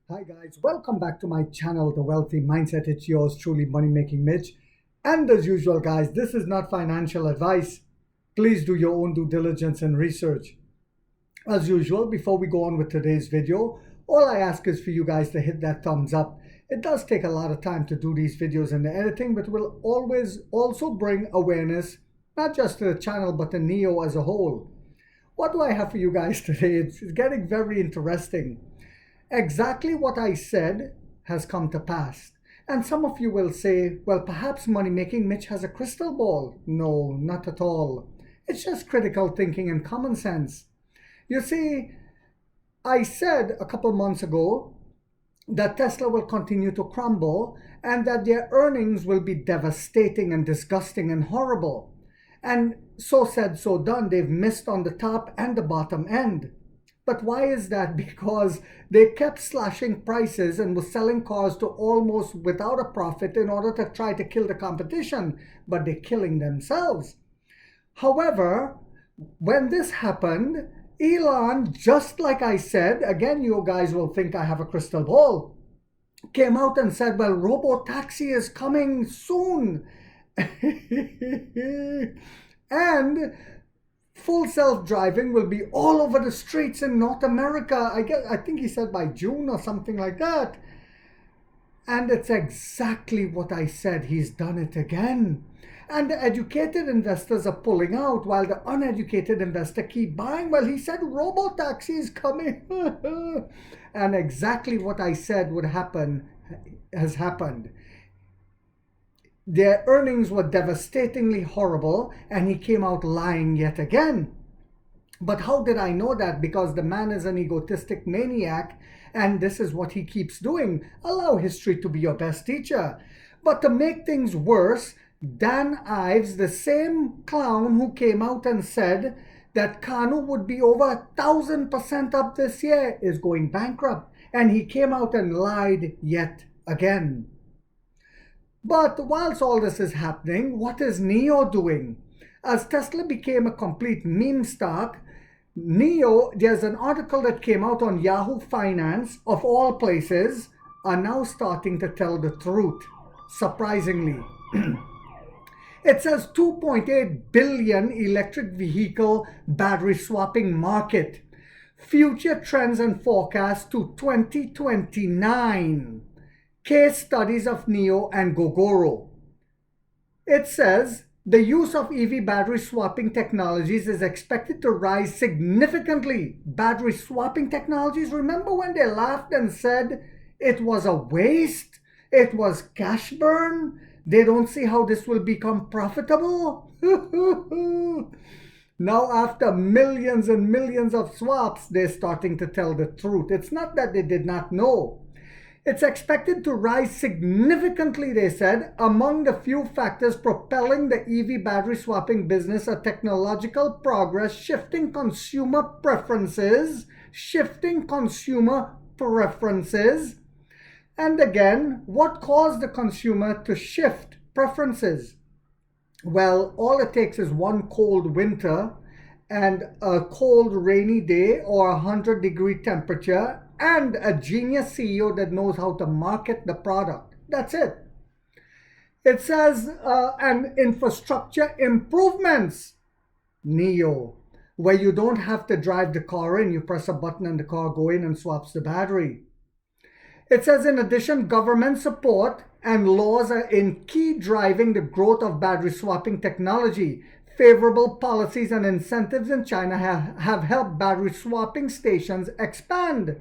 Hi guys, welcome back to my channel, The Wealthy Mindset. It's yours truly, Money Making Mitch. And as usual, guys, this is not financial advice. Please do your own due diligence and research. As usual, before we go on with today's video, all I ask is for you guys to hit that thumbs up. It does take a lot of time to do these videos and the editing, but will always also bring awareness, not just to the channel, but to Neo as a whole. What do I have for you guys today? It's getting very interesting. Exactly what I said has come to pass. And some of you will say, well, perhaps Money Making Mitch has a crystal ball. No, not at all. It's just critical thinking and common sense. You see, I said a couple months ago that Tesla will continue to crumble and that their earnings will be devastating and disgusting and horrible. And so said, so done. They've missed on the top and the bottom end. But why is that? Because they kept slashing prices and was selling cars to almost without a profit in order to try to kill the competition, but they're killing themselves. However, when this happened, Elon, just like I said, again, you guys will think I have a crystal ball, came out and said, well, robo-taxi is coming soon. And full self-driving will be all over the streets in North America. I think he said by June or something like that. And it's exactly what I said. He's done it again. And the educated investors are pulling out while the uneducated investor keep buying. Well, he said robo-taxi is coming. And exactly what I said would happen has happened. Their earnings were devastatingly horrible, and he came out lying yet again. But how did I know that? Because the man is an egotistic maniac, and this is what he keeps doing. Allow history to be your best teacher. But to make things worse, Dan Ives, the same clown who came out and said that Kanu would be over 1,000% up this year, is going bankrupt. And he came out and lied yet again. But whilst all this is happening, what is Neo doing? As Tesla became a complete meme stock, Neo, there's an article that came out on Yahoo Finance, of all places, are now starting to tell the truth, surprisingly. It says 2.8 billion electric vehicle battery swapping market. Future trends and forecasts to 2029. Case studies of Neo and Gogoro. It says the use of EV battery swapping technologies is expected to rise significantly. Battery swapping technologies, remember when they laughed and said it was a waste? It was cash burn? They don't see how this will become profitable? Now, after millions and millions of swaps, they're starting to tell the truth. It's not that they did not know. It's expected to rise significantly, they said. Among the few factors propelling the EV battery swapping business are technological progress, shifting consumer preferences. And again, what caused the consumer to shift preferences? Well, all it takes is one cold winter and a cold rainy day or 100-degree temperature and a genius CEO that knows how to market the product. That's it. It says, and infrastructure improvements, Neo, where you don't have to drive the car in, you press a button and the car goes in and swaps the battery. It says, in addition, government support and laws are in key driving the growth of battery swapping technology. Favorable policies and incentives in China have helped battery swapping stations expand.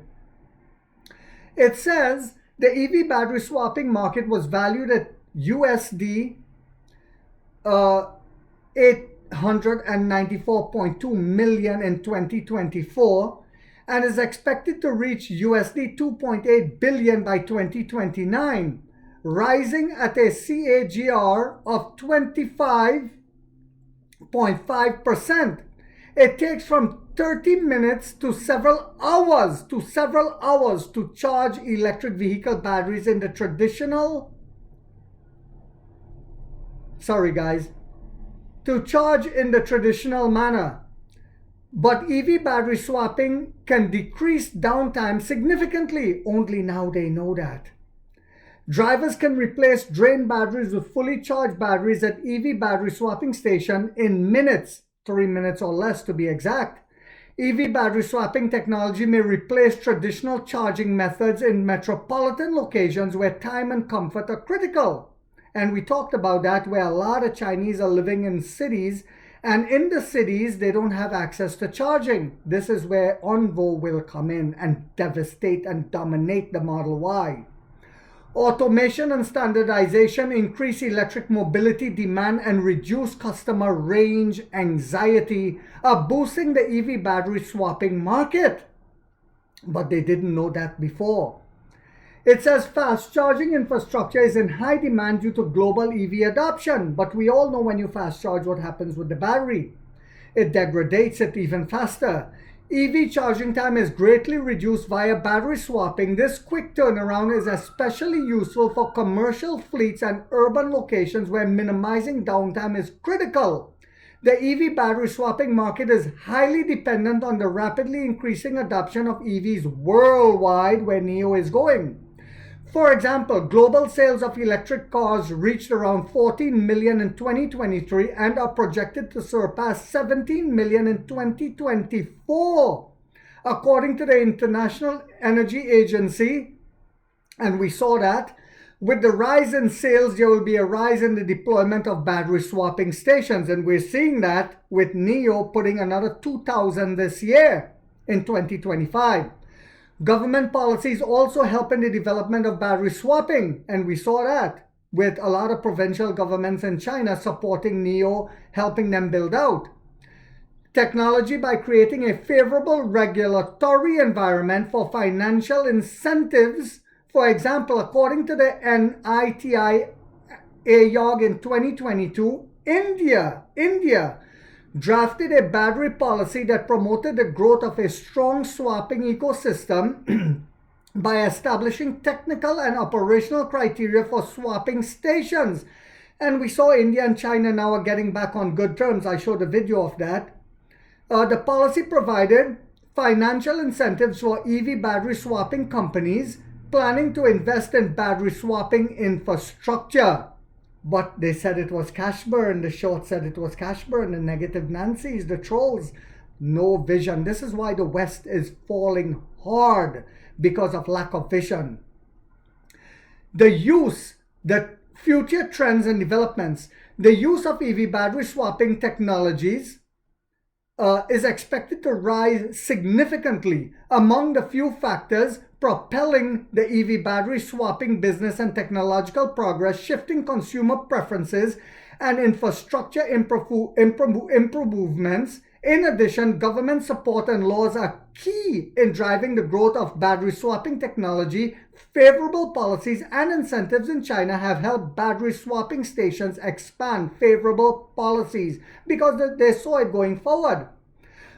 It says the EV battery swapping market was valued at USD 894.2 million in 2024 and is expected to reach USD 2.8 billion by 2029, rising at a CAGR of 25.5%. It takes from 30 minutes to several hours to charge electric vehicle batteries in the traditional, to charge in the traditional manner. But EV battery swapping can decrease downtime significantly. Only now they know that. Drivers can replace drained batteries with fully charged batteries at EV battery swapping station in minutes, 3 minutes or less to be exact. EV battery swapping technology may replace traditional charging methods in metropolitan locations where time and comfort are critical. And we talked about that, where a lot of Chinese are living in cities, and in the cities they don't have access to charging. This is where Onvo will come in and devastate and dominate the Model Y. Automation and standardization increase electric mobility demand and reduce customer range anxiety, boosting the EV battery swapping market. But they didn't know that before. It says fast charging infrastructure is in high demand due to global EV adoption. But we all know when you fast charge what happens with the battery. It degrades it even faster. EV charging time is greatly reduced via battery swapping. This quick turnaround is especially useful for commercial fleets and urban locations where minimizing downtime is critical. The EV battery swapping market is highly dependent on the rapidly increasing adoption of EVs worldwide, where NIO is going. For example, global sales of electric cars reached around 14 million in 2023 and are projected to surpass 17 million in 2024, according to the International Energy Agency. And we saw that with the rise in sales, there will be a rise in the deployment of battery swapping stations. And we're seeing that with NIO putting another 2,000 this year in 2025. Government policies also help in the development of battery swapping, and we saw that with a lot of provincial governments in China supporting NIO, helping them build out. Technology by creating a favorable regulatory environment for financial incentives. For example, according to the NITI Aayog in 2022, India drafted a battery policy that promoted the growth of a strong swapping ecosystem by establishing technical and operational criteria for swapping stations. And we saw India and China now are getting back on good terms. I showed a video of that. The policy provided financial incentives for EV battery swapping companies planning to invest in battery swapping infrastructure. But they said it was cash burn. The short said it was cash burn. The negative Nancy's, the trolls, no vision. This is why the West is falling hard, because of lack of vision. The future trends and developments. The use of EV battery swapping technologies is expected to rise significantly. Among the few factors propelling the EV battery swapping business and technological progress, shifting consumer preferences and infrastructure improvements. In addition, government support and laws are key in driving the growth of battery swapping technology. Favorable policies and incentives in China have helped battery swapping stations expand. Favorable policies, because they saw it going forward.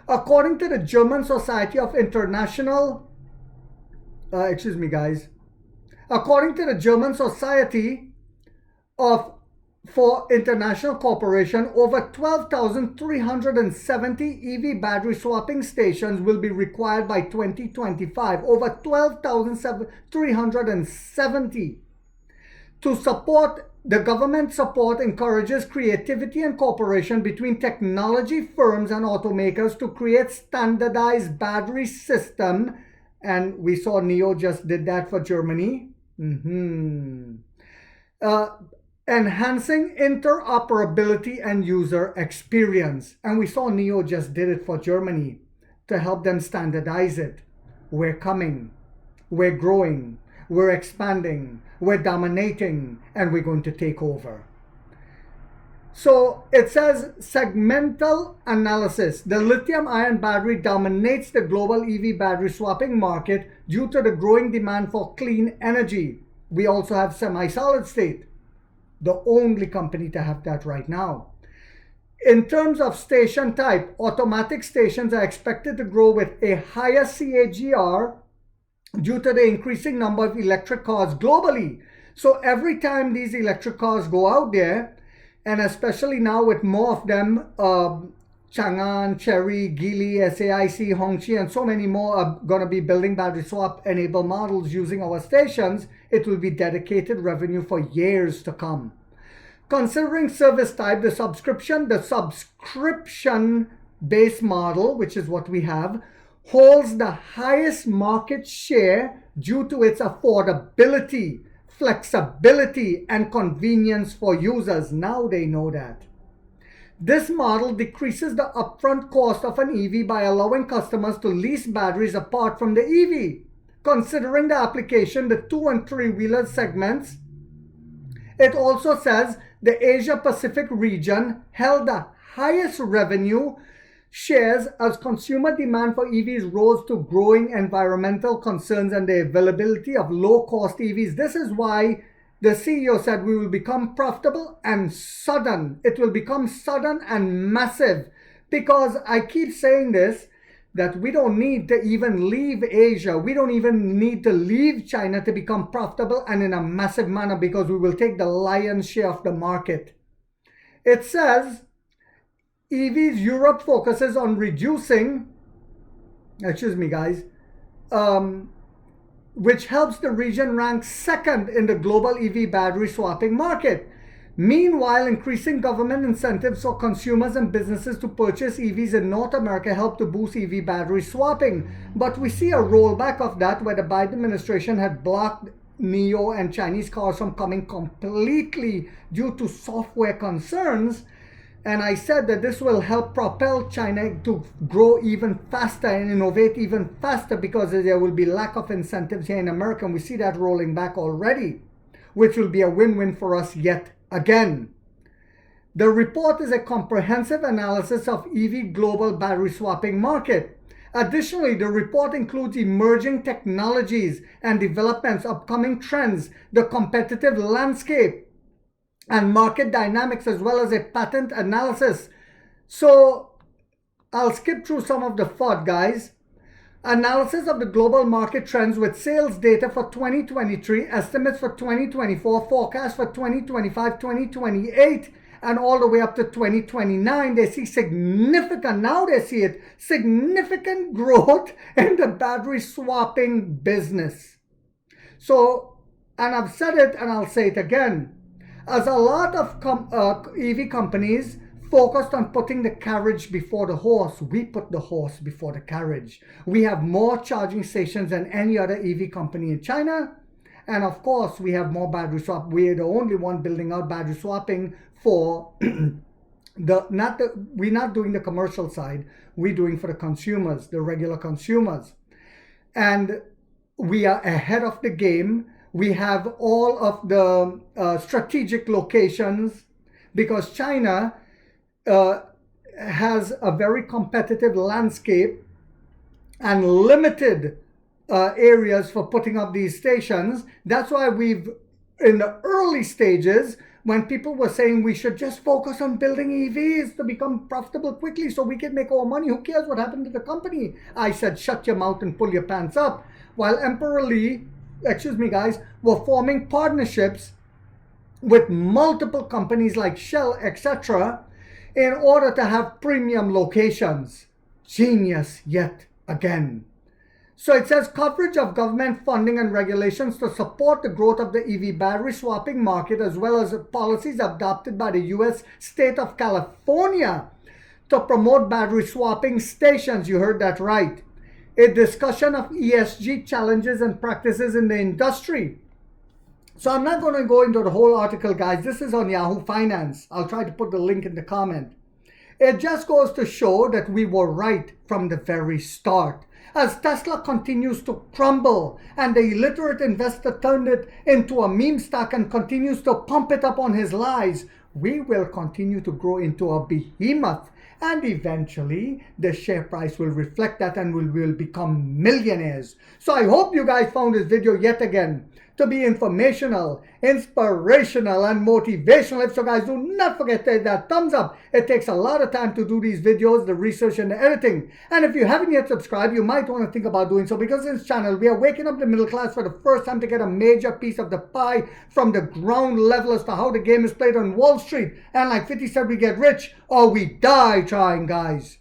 According to the German Society of International According to the German Society for International Cooperation, over 12,370 EV battery swapping stations will be required by 2025. Over 12,370. To support, the government support encourages creativity and cooperation between technology firms and automakers to create standardized battery system. And we saw NIO just did that for Germany. Enhancing interoperability and user experience. And we saw NIO just did it for Germany to help them standardize it. We're coming. We're growing. We're expanding. We're dominating. And we're going to take over. So it says segmental analysis. The lithium-ion battery dominates the global EV battery swapping market due to the growing demand for clean energy. We also have semi-solid state, the only company to have that right now. In terms of station type, automatic stations are expected to grow with a higher CAGR due to the increasing number of electric cars globally. So every time these electric cars go out there, and especially now with more of them Chang'an, Chery, Geely, SAIC, Hongqi, and so many more are going to be building battery swap enabled models using our stations. It will be dedicated revenue for years to come. Considering service type, the subscription-based model, which is what we have, holds the highest market share due to its affordability, flexibility, and convenience for users. Now they know that. This model decreases the upfront cost of an EV by allowing customers to lease batteries apart from the EV. Considering the application, the 2- and 3-wheeler segments, it also says the Asia Pacific region held the highest revenue shares as consumer demand for EVs rose to growing environmental concerns and the availability of low-cost EVs. This is why the CEO said we will become profitable and sudden. It will become sudden and massive, because I keep saying this, that we don't need to even leave Asia. We don't even need to leave China to become profitable and in a massive manner, because we will take the lion's share of the market. It says EVs Europe focuses on reducing, excuse me guys, which helps the region rank second in the global EV battery swapping market. Meanwhile, increasing government incentives for consumers and businesses to purchase EVs in North America help to boost EV battery swapping. But we see a rollback of that, where the Biden administration had blocked NIO and Chinese cars from coming completely due to software concerns. And I said that this will help propel China to grow even faster and innovate even faster, because there will be lack of incentives here in America. And we see that rolling back already, which will be a win-win for us yet again. The report is a comprehensive analysis of EV global battery swapping market. Additionally, the report includes emerging technologies and developments, upcoming trends, the competitive landscape, and market dynamics, as well as a patent analysis. So I'll skip through some of the FOD, guys. Analysis of the global market trends with sales data for 2023, estimates for 2024, forecast for 2025, 2028, and all the way up to 2029. They see significant growth in the battery swapping business. So, and I've said it and I'll say it again, as a lot of EV companies focused on putting the carriage before the horse, we put the horse before the carriage. We have more charging stations than any other EV company in China. And of course, we have more battery swap. We're the only one building out battery swapping for we're not doing the commercial side. We're doing for the consumers, the regular consumers. And we are ahead of the game. We have all of the strategic locations, because China has a very competitive landscape and limited areas for putting up these stations. That's why we've, in the early stages, when people were saying we should just focus on building EVs to become profitable quickly so we can make our money, who cares what happened to the company? I said, shut your mouth and pull your pants up. While Emperor Lee, excuse me guys, were forming partnerships with multiple companies like Shell, etc., in order to have premium locations. Genius yet again. So it says coverage of government funding and regulations to support the growth of the EV battery swapping market, as well as policies adopted by the US state of California to promote battery swapping stations. You heard that right. A discussion of ESG challenges and practices in the industry. So I'm not going to go into the whole article, guys. This is on Yahoo Finance. I'll try to put the link in the comment. It just goes to show that we were right from the very start. As Tesla continues to crumble and the illiterate investor turned it into a meme stock and continues to pump it up on his lies, we will continue to grow into a behemoth. And eventually, the share price will reflect that and we will become millionaires. So I hope you guys found this video yet again to be informational, inspirational, and motivational. If so, guys, do not forget to hit that thumbs up. It takes a lot of time to do these videos, the research and the editing. And if you haven't yet subscribed, you might want to think about doing so, because in this channel, we are waking up the middle class for the first time to get a major piece of the pie from the ground level as to how the game is played on Wall Street. And like 50 said, we get rich or we die trying, guys.